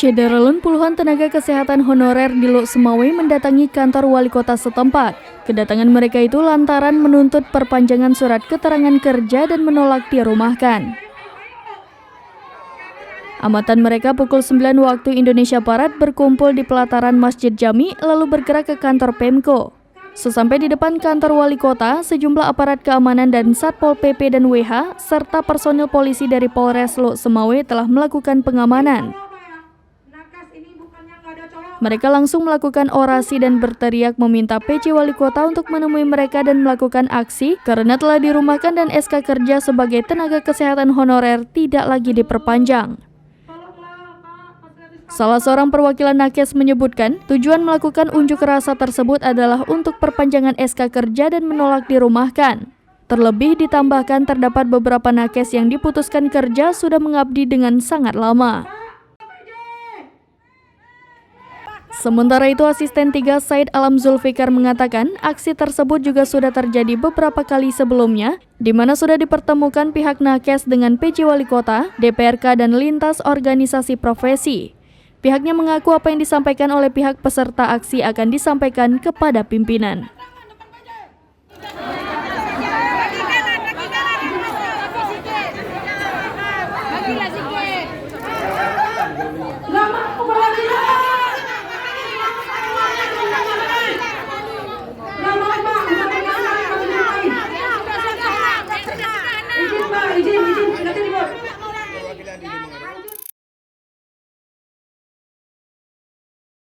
Syederalun puluhan tenaga kesehatan honorer di Lok Semawe mendatangi kantor wali kota setempat. Kedatangan mereka itu lantaran menuntut perpanjangan surat keterangan kerja dan menolak dirumahkan. Amatan mereka pukul 9 waktu Indonesia Barat berkumpul di pelataran Masjid Jami lalu bergerak ke kantor Pemko. Sesampai di depan kantor wali kota, sejumlah aparat keamanan dan Satpol PP dan WH serta personil polisi dari Polres Lok Semawe telah melakukan pengamanan. Mereka langsung melakukan orasi dan berteriak meminta PJ Wali Kota untuk menemui mereka dan melakukan aksi karena telah dirumahkan dan SK kerja sebagai tenaga kesehatan honorer tidak lagi diperpanjang. Salah seorang perwakilan nakes menyebutkan tujuan melakukan unjuk rasa tersebut adalah untuk perpanjangan SK kerja dan menolak dirumahkan. Terlebih ditambahkan terdapat beberapa nakes yang diputuskan kerja sudah mengabdi dengan sangat lama. Sementara itu, Asisten 3 Said Alam Zulfikar mengatakan aksi tersebut juga sudah terjadi beberapa kali sebelumnya, di mana sudah dipertemukan pihak nakes dengan PJ Wali Kota, DPRK, dan lintas organisasi profesi. Pihaknya mengaku apa yang disampaikan oleh pihak peserta aksi akan disampaikan kepada pimpinan.